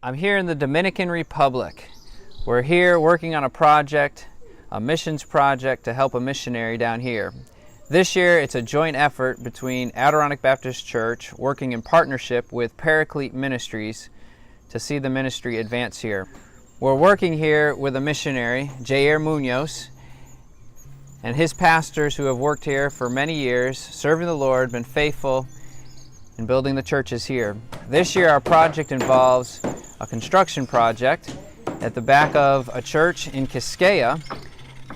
I'm here in the Dominican Republic. We're here working on a project, a missions project to help a missionary down here. This year it's a joint effort between Adirondack Baptist Church working in partnership with Paraklete Ministries to see the ministry advance here. We're working here with a missionary, Jair Munoz, and his pastors who have worked here for many years, serving the Lord, been faithful in building the churches here. This year our project involves a construction project at the back of a church in Quisqueya.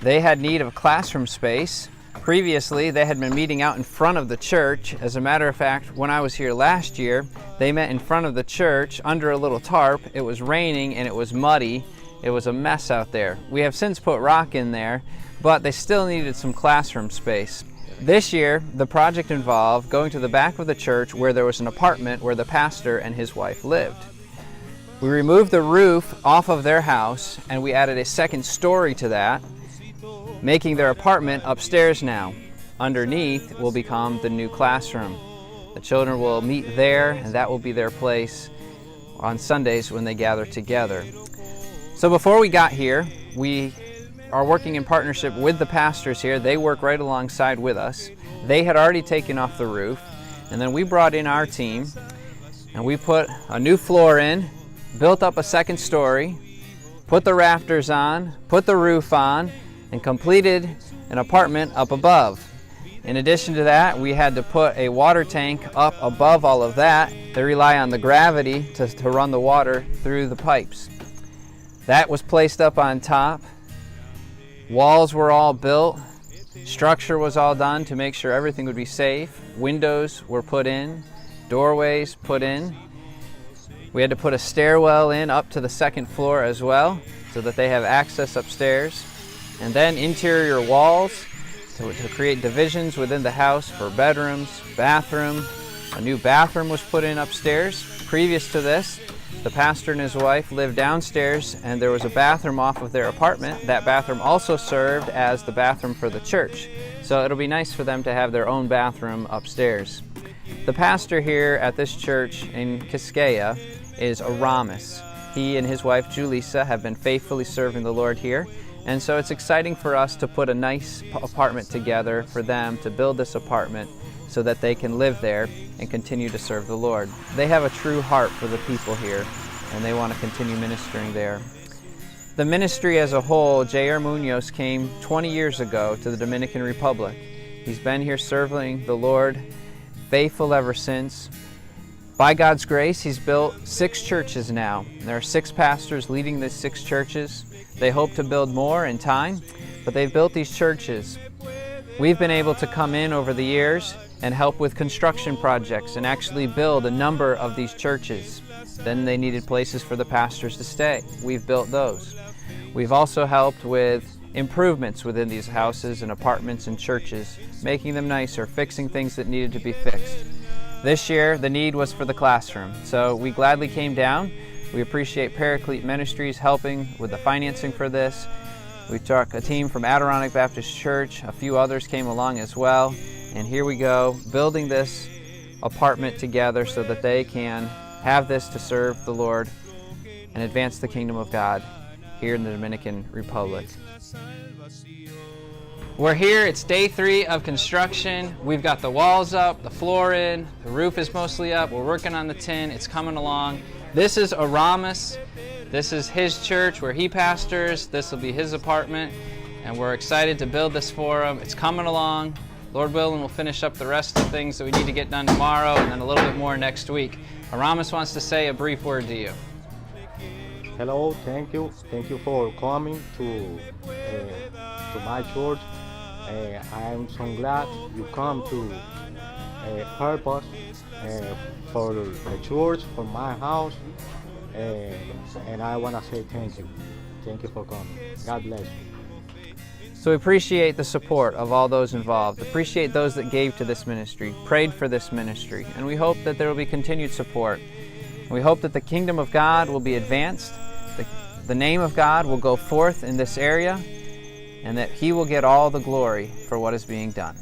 They had need of classroom space. Previously, they had been meeting out in front of the church. As a matter of fact, when I was here last year, they met in front of the church under a little tarp. It was raining and it was muddy. It was a mess out there. We have since put rock in there, but they still needed some classroom space. This year, the project involved going to the back of the church where there was an apartment where the pastor and his wife lived. We removed the roof off of their house and we added a second story to that, making their apartment upstairs now. Underneath will become the new classroom. The children will meet there, and that will be their place on Sundays when they gather together. So before we got here, we are working in partnership with the pastors here. They work right alongside with us. They had already taken off the roof, and then we brought in our team, and we put a new floor in, built up a second story, put the rafters on, put the roof on, and completed an apartment up above. In addition to that, we had to put a water tank up above all of that. They rely on the gravity to run the water through the pipes. That was placed up on top. Walls were all built. Structure was all done to make sure everything would be safe. Windows were put in, doorways put in. We had to put a stairwell in up to the second floor as well so that they have access upstairs. And then interior walls to create divisions within the house for bedrooms, bathroom. A new bathroom was put in upstairs. Previous to this, the pastor and his wife lived downstairs and there was a bathroom off of their apartment. That bathroom also served as the bathroom for the church. So it'll be nice for them to have their own bathroom upstairs. The pastor here at this church in Quisqueya is Aramis. He and his wife Julissa have been faithfully serving the Lord here. And so it's exciting for us to put a nice apartment together for them to build this apartment so that they can live there and continue to serve the Lord. They have a true heart for the people here and they want to continue ministering there. The ministry as a whole, Jair Munoz came 20 years ago to the Dominican Republic. He's been here serving the Lord, faithful ever since. By God's grace, he's built 6 churches now. There are 6 pastors leading these 6 churches. They hope to build more in time, but they've built these churches. We've been able to come in over the years and help with construction projects and actually build a number of these churches. Then they needed places for the pastors to stay. We've built those. We've also helped with improvements within these houses and apartments and churches, making them nicer, fixing things that needed to be fixed. This year, the need was for the classroom, so we gladly came down. We appreciate Paraklete Ministries helping with the financing for this. We took a team from Adirondack Baptist Church, a few others came along as well, and here we go, building this apartment together so that they can have this to serve the Lord and advance the kingdom of God here in the Dominican Republic. We're here, it's day 3 of construction. We've got the walls up, the floor in, the roof is mostly up. We're working on the tin, it's coming along. This is Aramis. This is his church where he pastors. This will be his apartment, and we're excited to build this for him. It's coming along. Lord willing, we'll finish up the rest of the things that we need to get done tomorrow and then a little bit more next week. Aramis wants to say a brief word to you. Hello, thank you. Thank you for coming to my church. I'm so glad you come to purpose for the church, for my house, and I want to say thank you. Thank you for coming. God bless you. So we appreciate the support of all those involved, appreciate those that gave to this ministry, prayed for this ministry, and we hope that there will be continued support. And we hope that the kingdom of God will be advanced, the name of God will go forth in this area, and that He will get all the glory for what is being done.